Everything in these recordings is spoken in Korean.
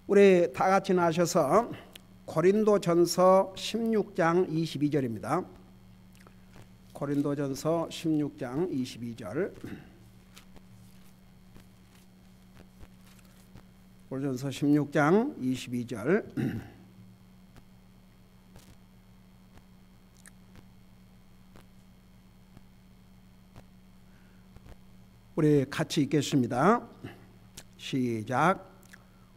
우리 다 같이 나셔서 고린도전서 16장 22절입니다. 고린도전서 16장 22절. 고린도전서 16장 22절. 우리 같이 읽겠습니다. 시작.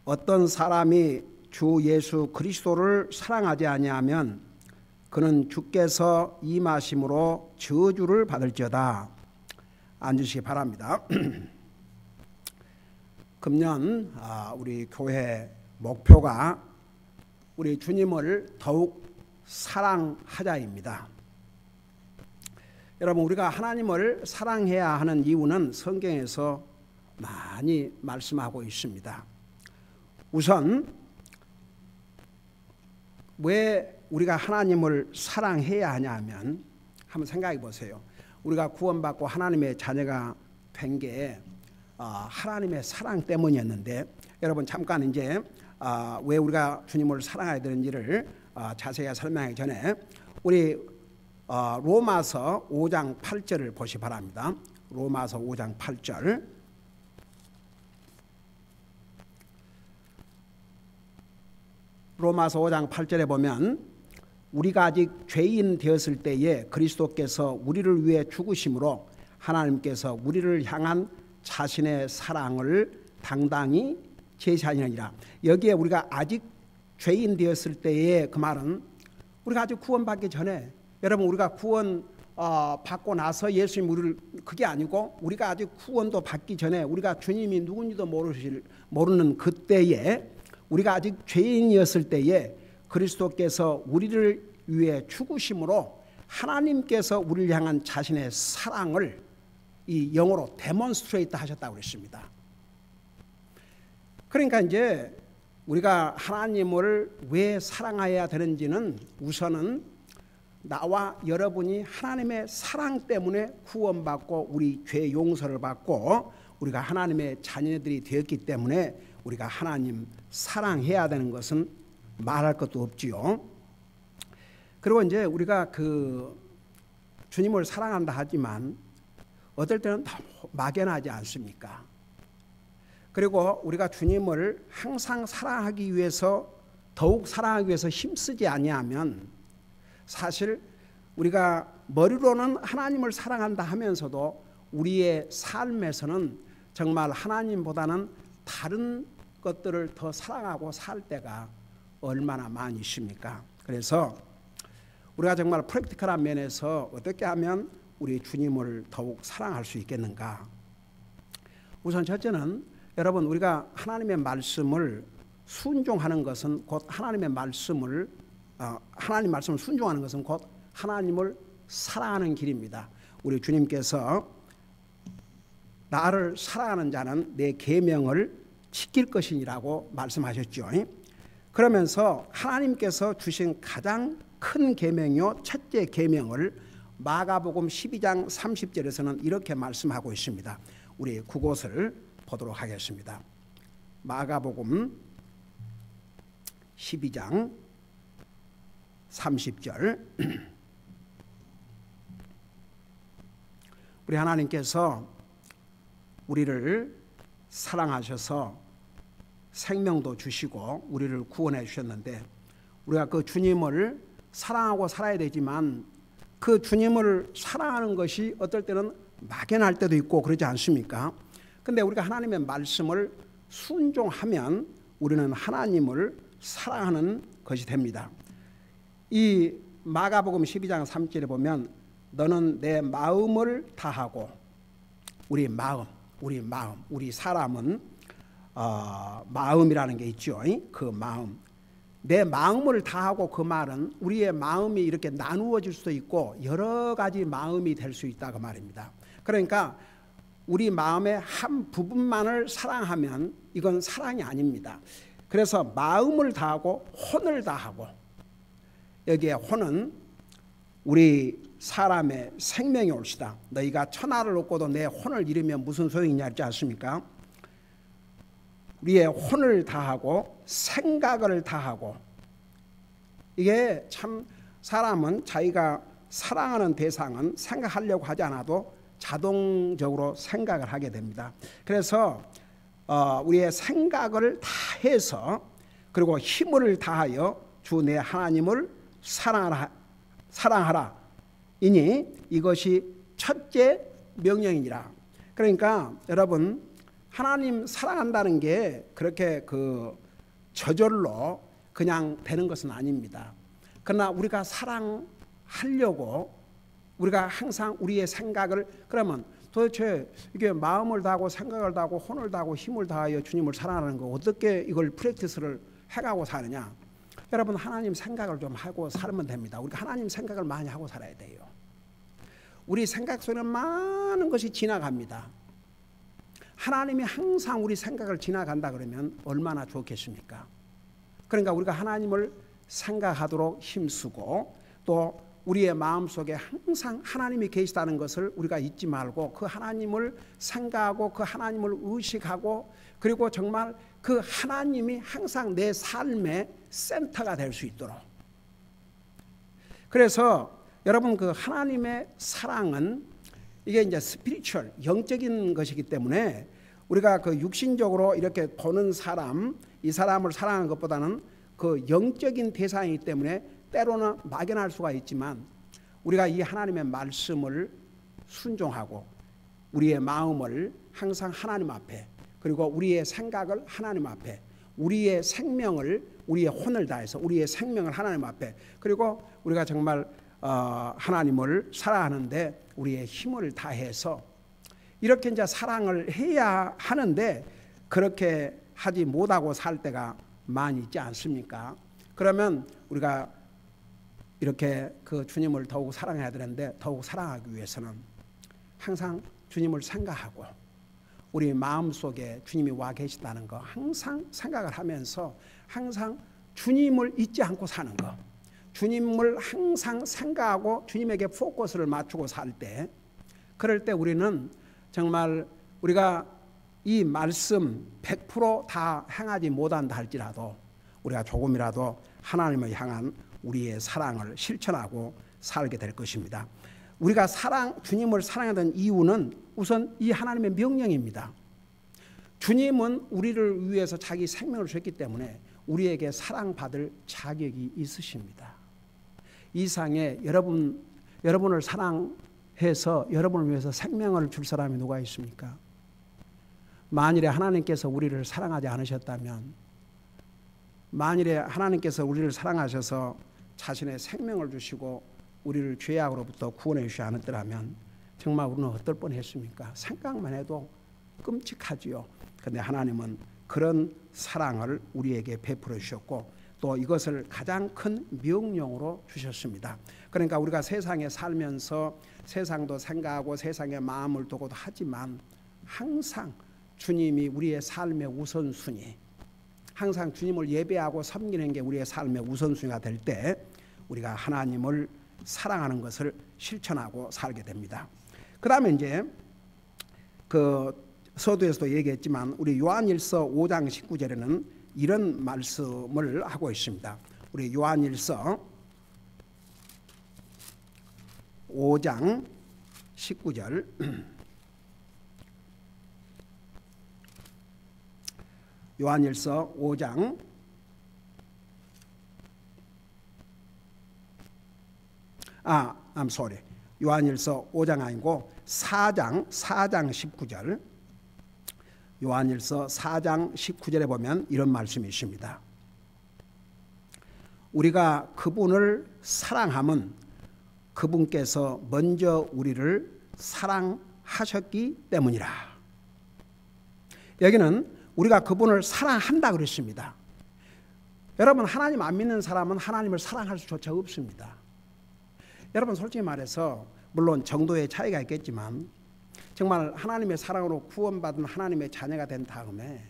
어떤 사람이 주 예수 그리스도를 사랑하지 아니하면 그는 주께서 임하심으로 저주를 받을지어다. 앉으시기 바랍니다. 금년 우리 교회 목표가 우리 주님을 더욱 사랑하자입니다. 여러분, 우리가 하나님을 사랑해야 하는 이유는 성경에서 많이 말씀하고 있습니다. 우선 왜 우리가 하나님을 사랑해야 하냐면, 한번 생각해 보세요. 우리가 구원받고 하나님의 자녀가 된 게 하나님의 사랑 때문이었는데, 여러분 잠깐 이제 왜 우리가 주님을 사랑해야 되는지를 자세히 설명하기 전에 우리 로마서 5장 8절을 보시 바랍니다. 로마서 5장 8절. 로마서 5장 8절에 보면, 우리가 아직 죄인 되었을 때에 그리스도께서 우리를 위해 죽으심으로 하나님께서 우리를 향한 자신의 사랑을 당당히 제시하시느니라. 여기에 우리가 아직 죄인 되었을 때에, 그 말은 우리가 아직 구원받기 전에, 여러분 우리가 구원 받고 나서 예수님 우리를, 그게 아니고 우리가 아직 구원도 받기 전에, 우리가 주님이 누군지도 모르는 그때에, 우리가 아직 죄인이었을 때에 그리스도께서 우리를 위해 죽으심으로 하나님께서 우리를 향한 자신의 사랑을 이 영어로 데몬스트레이트 하셨다고 그랬습니다. 그러니까 이제 우리가 하나님을 왜 사랑해야 되는지는, 우선은 나와 여러분이 하나님의 사랑 때문에 구원받고 우리 죄 용서를 받고 우리가 하나님의 자녀들이 되었기 때문에 우리가 하나님 사랑해야 되는 것은 말할 것도 없지요. 그리고 이제 우리가 그 주님을 사랑한다 하지만 어떨 때는 다 막연하지 않습니까? 그리고 우리가 주님을 항상 사랑하기 위해서, 더욱 사랑하기 위해서 힘쓰지 아니하면, 사실 우리가 머리로는 하나님을 사랑한다 하면서도 우리의 삶에서는 정말 하나님보다는 다른 것들을 더 사랑하고 살 때가 얼마나 많이 있습니까? 그래서 우리가 정말 프랙티컬한 면에서 어떻게 하면 우리 주님을 더욱 사랑할 수 있겠는가? 우선 첫째는, 여러분 우리가 하나님의 말씀을 순종하는 것은 곧 하나님 말씀을 순종하는 것은 곧 하나님을 사랑하는 길입니다. 우리 주님께서 나를 사랑하는 자는 내 계명을 지킬 것이니라고 말씀하셨죠. 그러면서 하나님께서 주신 가장 큰 계명이요, 첫째 계명을 마가복음 12장 30절에서는 이렇게 말씀하고 있습니다. 우리 그곳을 보도록 하겠습니다. 마가복음 12장 30절. 우리 하나님께서 우리를 사랑하셔서 생명도 주시고 우리를 구원해 주셨는데, 우리가 그 주님을 사랑하고 살아야 되지만 그 주님을 사랑하는 것이 어떨 때는 막연할 때도 있고 그러지 않습니까? 근데 우리가 하나님의 말씀을 순종하면 우리는 하나님을 사랑하는 것이 됩니다. 이 마가복음 12장 3절에 보면, 너는 내 마음을 다하고, 우리 사람은 마음이라는 게 있죠. 그 마음, 내 마음을 다하고, 그 말은 우리의 마음이 이렇게 나누어질 수도 있고 여러 가지 마음이 될 수 있다 그 말입니다. 그러니까 우리 마음의 한 부분만을 사랑하면 이건 사랑이 아닙니다. 그래서 마음을 다하고 혼을 다하고, 여기에 혼은 우리 사람의 생명이 올시다. 너희가 천하를 얻고도 내 혼을 잃으면 무슨 소용이냐 했지 않습니까? 우리의 혼을 다하고 생각을 다하고, 이게 참 사람은 자기가 사랑하는 대상은 생각하려고 하지 않아도 자동적으로 생각을 하게 됩니다. 그래서 우리의 생각을 다해서 그리고 힘을 다하여 주 내 하나님을 사랑하라 이니 이것이 첫째 명령이니라. 그러니까 여러분, 하나님 사랑한다는 게 그렇게 저절로 그냥 되는 것은 아닙니다. 그러나 우리가 사랑하려고 우리가 항상 우리의 생각을, 그러면 도대체 이게 마음을 다하고 생각을 다하고 혼을 다하고 힘을 다하여 주님을 사랑하는 거 어떻게 이걸 프랙티스를 해가고 사느냐? 여러분, 하나님 생각을 좀 하고 살면 됩니다. 우리가 하나님 생각을 많이 하고 살아야 돼요. 우리 생각 속에는 많은 것이 지나갑니다. 하나님이 항상 우리 생각을 지나간다 그러면 얼마나 좋겠습니까? 그러니까 우리가 하나님을 생각하도록 힘쓰고, 또 우리의 마음속에 항상 하나님이 계시다는 것을 우리가 잊지 말고 그 하나님을 생각하고 그 하나님을 의식하고, 그리고 정말 그 하나님이 항상 내 삶의 센터가 될 수 있도록. 그래서 여러분, 그 하나님의 사랑은 이게 이제 스피리추얼, 영적인 것이기 때문에 우리가 그 육신적으로 이렇게 보는 사람, 이 사람을 사랑하는 것보다는 그 영적인 대상이기 때문에 때로는 막연할 수가 있지만, 우리가 이 하나님의 말씀을 순종하고 우리의 마음을 항상 하나님 앞에, 그리고 우리의 생각을 하나님 앞에, 우리의 생명을, 우리의 혼을 다해서 우리의 생명을 하나님 앞에, 그리고 우리가 정말 하나님을 사랑하는데 우리의 힘을 다해서 이렇게 이제 사랑을 해야 하는데, 그렇게 하지 못하고 살 때가 많이 있지 않습니까? 그러면 우리가 이렇게 그 주님을 더욱 사랑해야 되는데, 더욱 사랑하기 위해서는 항상 주님을 생각하고 우리 마음속에 주님이 와 계시다는 거 항상 생각을 하면서 항상 주님을 잊지 않고 사는 거, 주님을 항상 생각하고 주님에게 포커스를 맞추고 살 때, 그럴 때 우리는 정말 우리가 이 말씀 100% 다 행하지 못한다 할지라도 우리가 조금이라도 하나님을 향한 우리의 사랑을 실천하고 살게 될 것입니다. 우리가 주님을 사랑하는 이유는 우선 이 하나님의 명령입니다. 주님은 우리를 위해서 자기 생명을 주셨기 때문에 우리에게 사랑받을 자격이 있으십니다. 이 세상에 여러분을 사랑해서 여러분을 위해서 생명을 줄 사람이 누가 있습니까? 만일에 하나님께서 우리를 사랑하지 않으셨다면, 만일에 하나님께서 우리를 사랑하셔서 자신의 생명을 주시고 우리를 죄악으로부터 구원해 주시지 않았더라면 정말 우리는 어떨 뻔했습니까? 생각만 해도 끔찍하지요. 그런데 하나님은 그런 사랑을 우리에게 베풀어 주셨고, 또 이것을 가장 큰 명령으로 주셨습니다. 그러니까 우리가 세상에 살면서 세상도 생각하고 세상에 마음을 두고도 하지만, 항상 주님이 우리의 삶의 우선순위, 항상 주님을 예배하고 섬기는 게 우리의 삶의 우선순위가 될 때 우리가 하나님을 사랑하는 것을 실천하고 살게 됩니다. 그 다음에 이제 그 서두에서도 얘기했지만 우리 요한일서 5장 19절에는 이런 말씀을 하고 있습니다. 우리 요한일서 5장 19절 요한일서 5장 요한일서 5장 아니고 4장 19절, 요한일서 4장 19절에 보면 이런 말씀이 있습니다. 우리가 그분을 사랑함은 그분께서 먼저 우리를 사랑하셨기 때문이라. 여기는 우리가 그분을 사랑한다 그랬습니다. 여러분, 하나님 안 믿는 사람은 하나님을 사랑할 수조차 없습니다. 여러분, 솔직히 말해서 물론 정도의 차이가 있겠지만 정말 하나님의 사랑으로 구원받은 하나님의 자녀가 된 다음에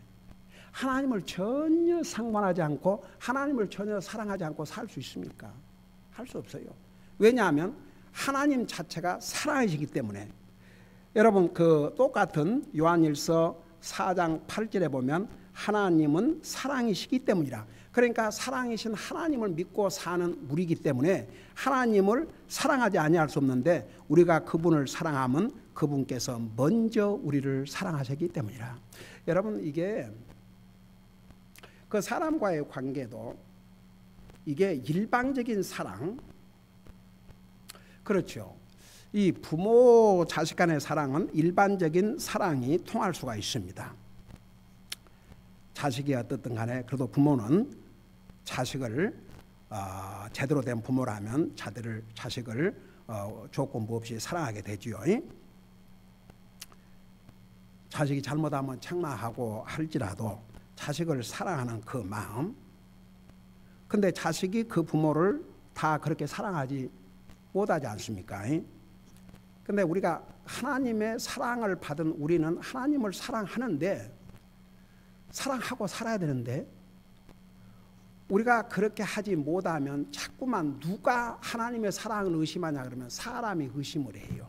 하나님을 전혀 상관하지 않고 하나님을 전혀 사랑하지 않고 살 수 있습니까? 할 수 없어요. 왜냐하면 하나님 자체가 사랑이시기 때문에. 여러분, 그 똑같은 요한일서 4장 8절에 보면 하나님은 사랑이시기 때문이라. 그러니까 사랑이신 하나님을 믿고 사는 우리이기 때문에 하나님을 사랑하지 아니할 수 없는데, 우리가 그분을 사랑하면 그분께서 먼저 우리를 사랑하셨기 때문이라. 여러분, 이게 그 사람과의 관계도 이게 일방적인 사랑, 그렇죠. 이 부모 자식 간의 사랑은 일반적인 사랑이 통할 수가 있습니다. 자식이 어떻든 간에 그래도 부모는 자식을 제대로 된 부모라면 자식을 조건부 없이 사랑하게 되지요. 자식이 잘못하면 책망하고 할지라도 자식을 사랑하는 그 마음, 근데 자식이 그 부모를 다 그렇게 사랑하지 못하지 않습니까? 근데 우리가 하나님의 사랑을 받은 우리는 하나님을 사랑하는데, 사랑하고 살아야 되는데, 우리가 그렇게 하지 못하면 자꾸만 누가 하나님의 사랑을 의심하냐 그러면 사람이 의심을 해요.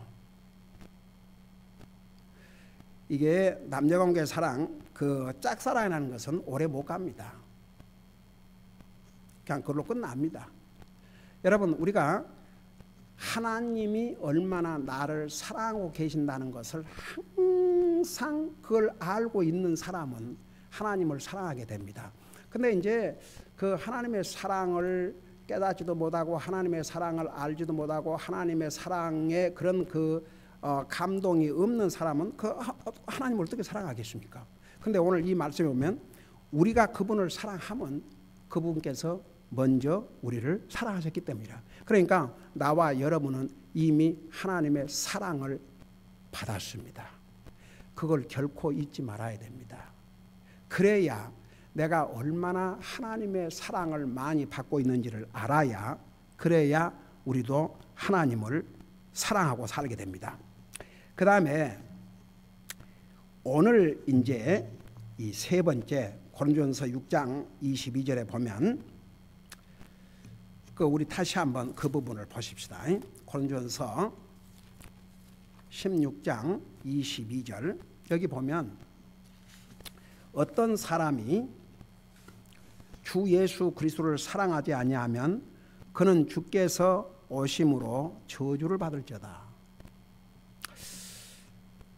이게 남녀관계 사랑, 그 짝사랑이라는 것은 오래 못 갑니다. 그냥 그걸로 끝납니다. 여러분, 우리가 하나님이 얼마나 나를 사랑하고 계신다는 것을 항상 그걸 알고 있는 사람은 하나님을 사랑하게 됩니다. 근데 이제 그 하나님의 사랑을 깨닫지도 못하고 하나님의 사랑을 알지도 못하고 하나님의 사랑에 그런 그 감동이 없는 사람은 그 하나님을 어떻게 사랑하겠습니까? 근데 오늘 이 말씀에 보면 우리가 그분을 사랑하면 그분께서 먼저 우리를 사랑하셨기 때문이라. 그러니까 나와 여러분은 이미 하나님의 사랑을 받았습니다. 그걸 결코 잊지 말아야 됩니다. 그래야 내가 얼마나 하나님의 사랑을 많이 받고 있는지를 알아야, 그래야 우리도 하나님을 사랑하고 살게 됩니다. 그 다음에 오늘 이제 이 세 번째 고린도전서 6장 22절에 보면 우리 다시 한번 그 부분을 보십시다. 고린도전서 16장 22절, 여기 보면 어떤 사람이 주 예수 그리스도를 사랑하지 아니하면 그는 주께서 오심으로 저주를 받을지어다.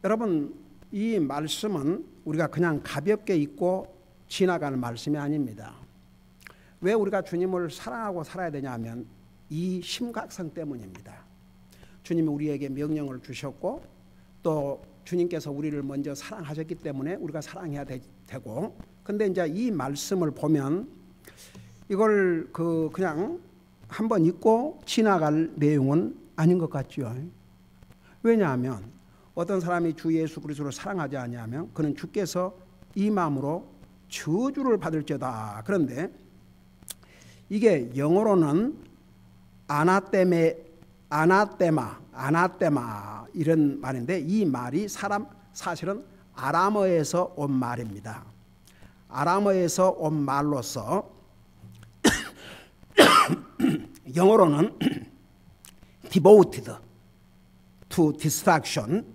여러분, 이 말씀은 우리가 그냥 가볍게 읽고 지나가는 말씀이 아닙니다. 왜 우리가 주님을 사랑하고 살아야 되냐면 이 심각성 때문입니다. 주님이 우리에게 명령을 주셨고 또 주님께서 우리를 먼저 사랑하셨기 때문에 우리가 사랑해야 되고, 근데 이제 이 말씀을 보면 이걸 그냥 한번 읽고 지나갈 내용은 아닌 것 같죠. 왜냐하면 어떤 사람이 주 예수 그리스도를 사랑하지 아니하면 그는 주께서 이 마음으로 저주를 받을지어다. 그런데 이게 영어로는 아나테마 이런 말인데, 이 말이 사실은 아람어에서 온 말입니다. 아람어에서 온 말로서 영어로는 devoted to destruction,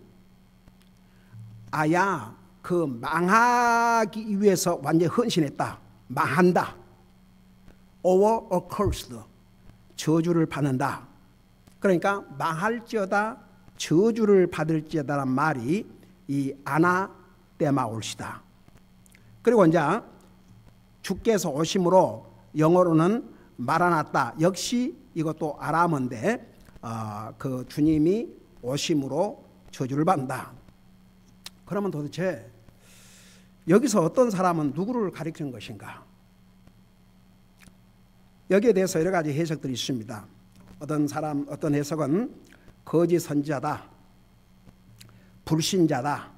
아야 그 망하기 위해서 완전히 헌신했다, 망한다, or accursed, 저주를 받는다. 그러니까 망할지어다, 저주를 받을지어다란 말이 이 아나테마올시다. 그리고 이제 주께서 오심으로 영어로는 마라나타, 역시 이것도 아람어인데 그 주님이 오심으로 저주를 받는다. 그러면 도대체 여기서 어떤 사람은 누구를 가리키는 것인가? 여기에 대해서 여러 가지 해석들이 있습니다. 어떤 해석은 거짓 선지자다, 불신자다,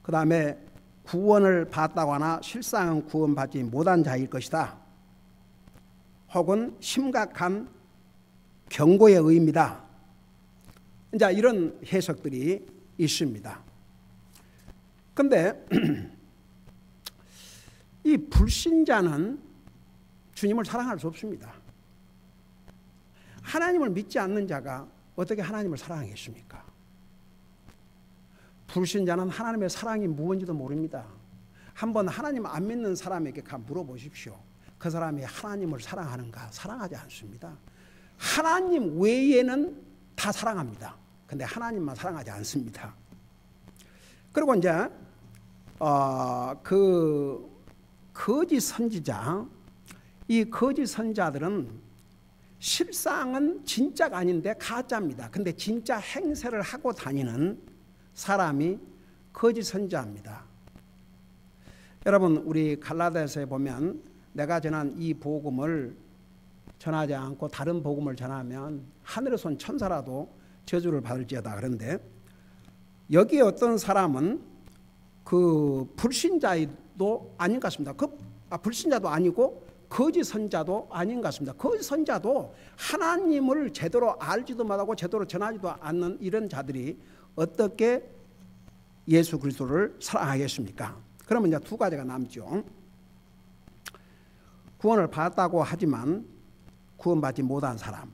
그 다음에 구원을 받았다고 하나 실상은 구원받지 못한 자일 것이다, 혹은 심각한 경고의 의미다. 이제 이런 해석들이 있습니다. 그런데 이 불신자는 주님을 사랑할 수 없습니다. 하나님을 믿지 않는 자가 어떻게 하나님을 사랑하겠습니까? 불신자는 하나님의 사랑이 무엇인지도 모릅니다. 한번 하나님 안 믿는 사람에게 가 물어보십시오. 그 사람이 하나님을 사랑하는가? 사랑하지 않습니다. 하나님 외에는 다 사랑합니다. 근데 하나님만 사랑하지 않습니다. 그리고 이제 그 거짓 선지자, 이 거짓 선지자들은 실상은 진짜가 아닌데 가짜입니다. 근데 진짜 행세를 하고 다니는 사람이 거짓 선지자입니다. 여러분, 우리 갈라디아서에 보면 내가 전한 이 복음을 전하지 않고 다른 복음을 전하면 하늘에서 온 천사라도 저주를 받을지어다. 그런데 여기에 어떤 사람은 그 불신자도 아닌 것 같습니다. 불신자도 아니고 거짓 선자도 아닌 것 같습니다. 거짓 선자도 하나님을 제대로 알지도 못하고 제대로 전하지도 않는 이런 자들이 어떻게 예수 그리스도를 사랑하겠습니까? 그러면 이제 두 가지가 남죠. 구원을 받았다고 하지만 구원받지 못한 사람,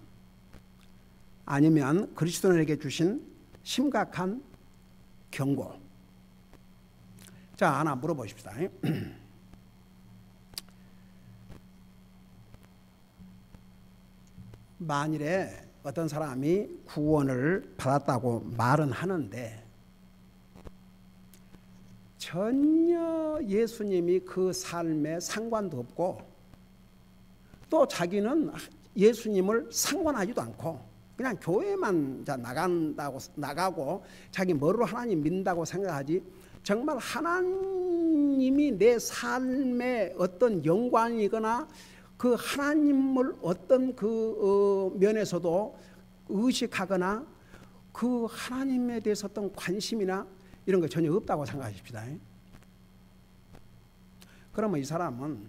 아니면 그리스도인에게 주신 심각한 경고. 자, 하나 물어보십시다. 만일에 어떤 사람이 구원을 받았다고 말은 하는데 전혀 예수님이 그 삶에 상관도 없고 또 자기는 예수님을 상관하지도 않고 그냥 교회만 나가고 자기 머리로 하나님 믿는다고 생각하지, 정말 하나님이 내 삶의 어떤 영광이거나 그 하나님을 어떤 면에서도 의식하거나 그 하나님에 대해서 어떤 관심이나 이런 거 전혀 없다고 생각하십시다. 그러면 이 사람은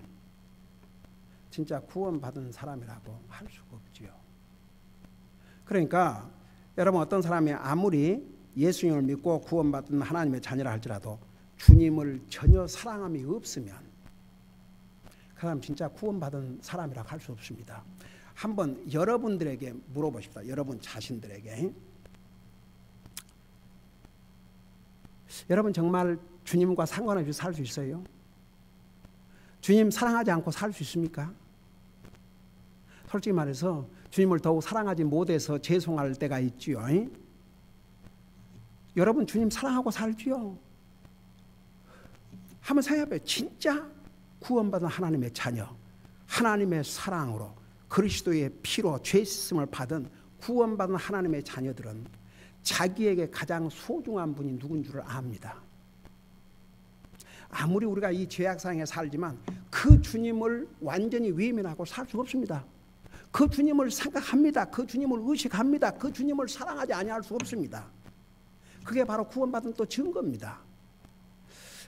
진짜 구원받은 사람이라고 할 수가 없지요. 그러니까 여러분, 어떤 사람이 아무리 예수님을 믿고 구원받은 하나님의 자녀라 할지라도 주님을 전혀 사랑함이 없으면 그 사람 진짜 구원받은 사람이라고 할 수 없습니다. 한번 여러분들에게 물어보십시다. 여러분 자신들에게. 여러분 정말 주님과 상관없이 살 수 있어요? 주님 사랑하지 않고 살 수 있습니까? 솔직히 말해서 주님을 더욱 사랑하지 못해서 죄송할 때가 있지요. 여러분 주님 사랑하고 살지요? 한번 생각해봐요. 진짜 구원받은 하나님의 자녀, 하나님의 사랑으로 그리스도의 피로 죄 씻음을 받은 구원받은 하나님의 자녀들은 자기에게 가장 소중한 분이 누군 줄을 압니다. 아무리 우리가 이 죄악상에 살지만 그 주님을 완전히 외면하고 살 수 없습니다. 그 주님을 생각합니다. 그 주님을 의식합니다. 그 주님을 사랑하지 아니할 수 없습니다. 그게 바로 구원받은 또 증거입니다.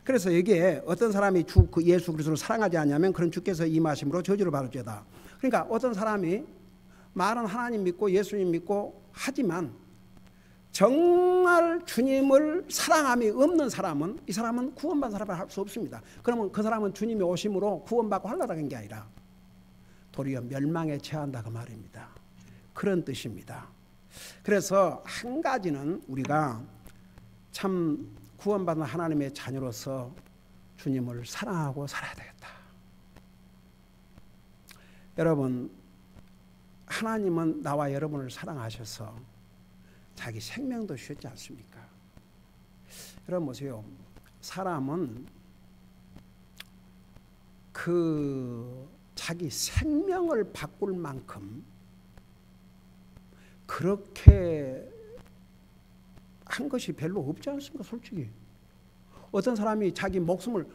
그래서 여기에 어떤 사람이 그 예수 그리스도를 사랑하지 않냐면 그런 주께서 임하심으로 저주를 받을지어다. 그러니까 어떤 사람이 말은 하나님 믿고 예수님 믿고 하지만 정말 주님을 사랑함이 없는 사람은, 이 사람은 구원받은 사람을 할 수 없습니다. 그러면 그 사람은 주님이 오심으로 구원받고 하려는 게 아니라 도리어 멸망에 처한다 그 말입니다. 그런 뜻입니다. 그래서 한 가지는 우리가 참 구원받은 하나님의 자녀로서 주님을 사랑하고 살아야 되겠다. 여러분, 하나님은 나와 여러분을 사랑하셔서 자기 생명도 주셨지 않습니까? 여러분 보세요. 사람은 그 자기 생명을 바꿀 만큼 그렇게 한 것이 별로 없지 않습니까? 솔직히 어떤 사람이 자기 목숨을,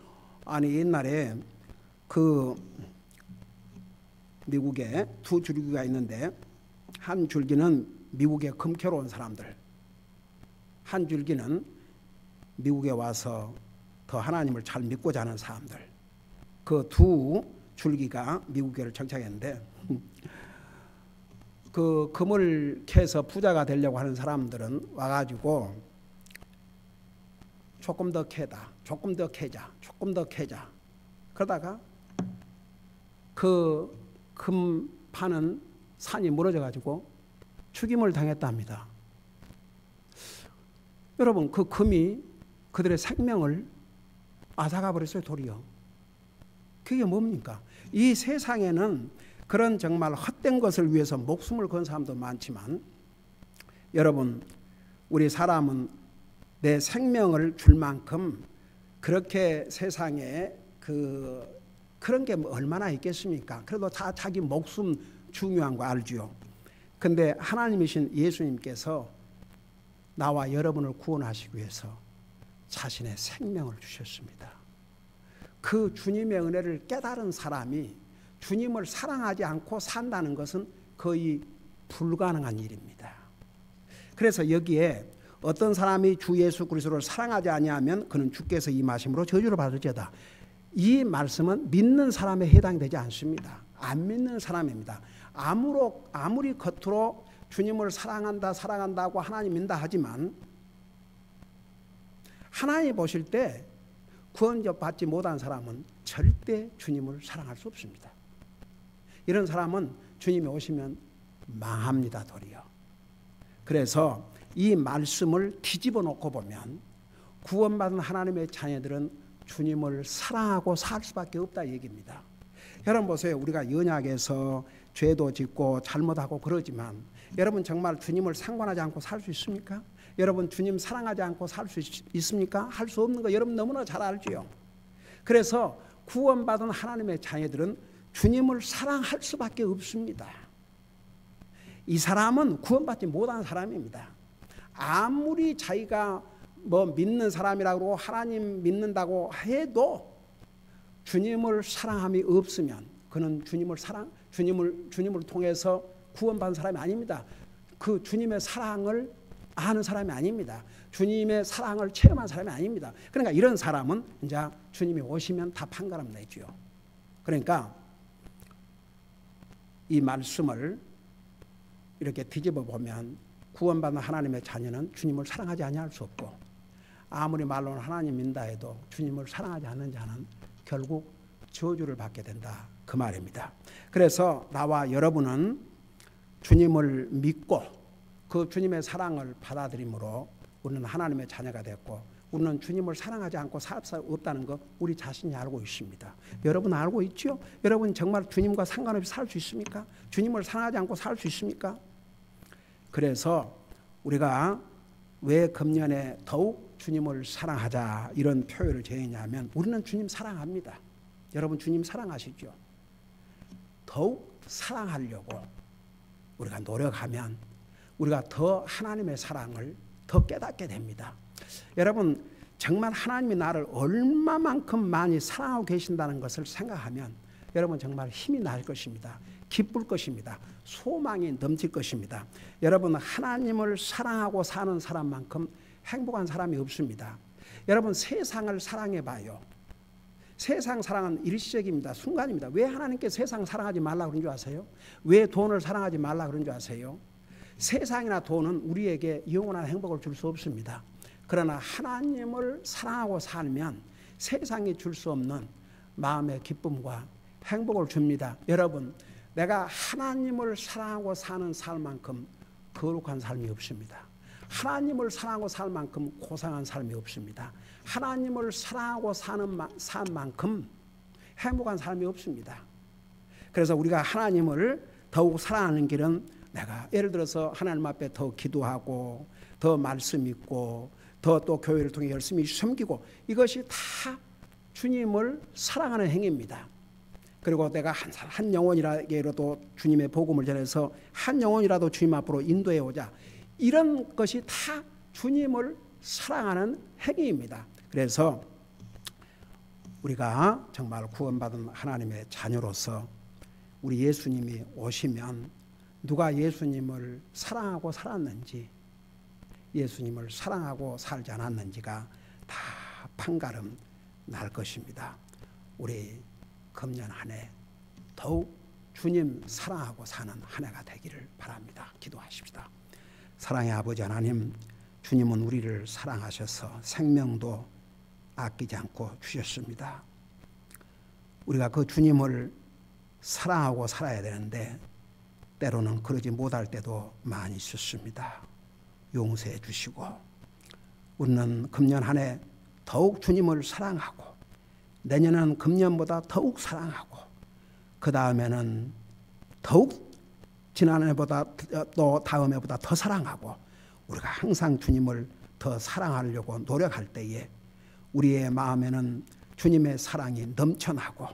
아니 옛날에 그 미국에 두 줄기가 있는데 한 줄기는 미국에 금캐로 온 사람들, 한 줄기는 미국에 와서 더 하나님을 잘 믿고자 하는 사람들, 그 두 줄기가 미국에 정착했는데 그 금을 캐서 부자가 되려고 하는 사람들은 와가지고 조금 더 캐다, 조금 더 캐자, 조금 더 캐자, 그러다가 그 금 파는 산이 무너져가지고 죽임을 당했답니다. 여러분, 그 금이 그들의 생명을 앗아가 버렸어요. 도리어. 그게 뭡니까? 이 세상에는 그런 정말 헛된 것을 위해서 목숨을 건 사람도 많지만, 여러분, 우리 사람은 내 생명을 줄 만큼 그렇게 세상에 그런 게 얼마나 있겠습니까? 그래도 다 자기 목숨 중요한 거 알지요. 근데 하나님이신 예수님께서 나와 여러분을 구원하시기 위해서 자신의 생명을 주셨습니다. 그 주님의 은혜를 깨달은 사람이 주님을 사랑하지 않고 산다는 것은 거의 불가능한 일입니다. 그래서 여기에 어떤 사람이 주 예수 그리스도를 사랑하지 아니하면 그는 주께서 임하심으로 저주를 받을지어다. 이 말씀은 믿는 사람에 해당되지 않습니다. 안 믿는 사람입니다. 아무리 겉으로 주님을 사랑한다고 하나님 믿는다 하지만 하나님 보실 때 구원받지 못한 사람은 절대 주님을 사랑할 수 없습니다. 이런 사람은 주님이 오시면 망합니다. 도리어. 그래서 이 말씀을 뒤집어 놓고 보면 구원받은 하나님의 자녀들은 주님을 사랑하고 살 수밖에 없다 얘기입니다. 여러분 보세요. 우리가 연약해서 죄도 짓고 잘못하고 그러지만 여러분 정말 주님을 상관하지 않고 살 수 있습니까? 여러분 주님 사랑하지 않고 살 수 있습니까? 할 수 없는 거 여러분 너무나 잘 알지요. 그래서 구원받은 하나님의 자녀들은 주님을 사랑할 수밖에 없습니다. 이 사람은 구원받지 못한 사람입니다. 아무리 자기가 믿는 사람이라고 하나님 믿는다고 해도 주님을 사랑함이 없으면 그는 주님을 통해서 구원받은 사람이 아닙니다. 그 주님의 사랑을 아는 사람이 아닙니다. 주님의 사랑을 체험한 사람이 아닙니다. 그러니까 이런 사람은 이제 주님이 오시면 다 판가름 내죠. 그러니까 이 말씀을 이렇게 뒤집어 보면 구원받은 하나님의 자녀는 주님을 사랑하지 아니할 수 없고 아무리 말로는 하나님 믿는다 해도 주님을 사랑하지 않는 자는 결국 저주를 받게 된다. 그 말입니다. 그래서 나와 여러분은 주님을 믿고 그 주님의 사랑을 받아들임으로 우리는 하나님의 자녀가 됐고 우리는 주님을 사랑하지 않고 살 수 없다는 거 우리 자신이 알고 있습니다. 여러분 알고 있죠? 여러분 정말 주님과 상관없이 살 수 있습니까? 주님을 사랑하지 않고 살 수 있습니까? 그래서 우리가 왜 금년에 더욱 주님을 사랑하자 이런 표현을 정했냐면 우리는 주님 사랑합니다. 여러분 주님 사랑하시죠? 더욱 사랑하려고 우리가 노력하면 우리가 더 하나님의 사랑을 더 깨닫게 됩니다. 여러분 정말 하나님이 나를 얼마만큼 많이 사랑하고 계신다는 것을 생각하면 여러분 정말 힘이 날 것입니다. 기쁠 것입니다. 소망이 넘칠 것입니다. 여러분 하나님을 사랑하고 사는 사람만큼 행복한 사람이 없습니다. 여러분 세상을 사랑해 봐요. 세상 사랑은 일시적입니다. 순간입니다. 왜 하나님께 세상 사랑하지 말라 그런 줄 아세요? 왜 돈을 사랑하지 말라 그런 줄 아세요? 세상이나 돈은 우리에게 영원한 행복을 줄 수 없습니다. 그러나 하나님을 사랑하고 살면 세상이 줄 수 없는 마음의 기쁨과 행복을 줍니다. 여러분 내가 하나님을 사랑하고 사는 삶만큼 거룩한 삶이 없습니다. 하나님을 사랑하고 살 만큼 고상한 삶이 없습니다. 하나님을 사랑하고 사는 삶만큼 행복한 삶이 없습니다. 그래서 우리가 하나님을 더욱 사랑하는 길은 내가 예를 들어서 하나님 앞에 더 기도하고 더 말씀 읽고 더 또 교회를 통해 열심히 섬기고 이것이 다 주님을 사랑하는 행위입니다. 그리고 내가 한 영혼이라도 주님의 복음을 전해서 한 영혼이라도 주님 앞으로 인도해 오자. 이런 것이 다 주님을 사랑하는 행위입니다. 그래서 우리가 정말 구원받은 하나님의 자녀로서 우리 예수님이 오시면 누가 예수님을 사랑하고 살았는지 예수님을 사랑하고 살지 않았는지가 다 판가름 날 것입니다. 우리 금년 한 해 더욱 주님 사랑하고 사는 한 해가 되기를 바랍니다. 기도하십시다. 사랑의 아버지 하나님, 주님은 우리를 사랑하셔서 생명도 아끼지 않고 주셨습니다. 우리가 그 주님을 사랑하고 살아야 되는데 때로는 그러지 못할 때도 많이 있었습니다. 용서해 주시고 우리는 금년 한 해 더욱 주님을 사랑하고 내년에는 금년보다 더욱 사랑하고 그 다음에는 더욱 지난해보다 또 다음해보다 더 사랑하고 우리가 항상 주님을 더 사랑하려고 노력할 때에 우리의 마음에는 주님의 사랑이 넘쳐나고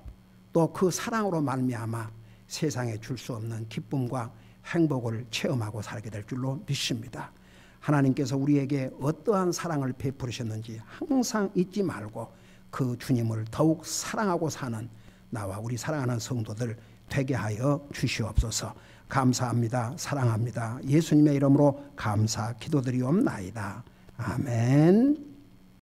또 그 사랑으로 말미암아 세상에 줄 수 없는 기쁨과 행복을 체험하고 살게 될 줄로 믿습니다. 하나님께서 우리에게 어떠한 사랑을 베푸셨는지 항상 잊지 말고 그 주님을 더욱 사랑하고 사는 나와 우리 사랑하는 성도들 되게 하여 주시옵소서. 감사합니다. 사랑합니다. 예수님의 이름으로 감사 기도드리옵나이다. 아멘.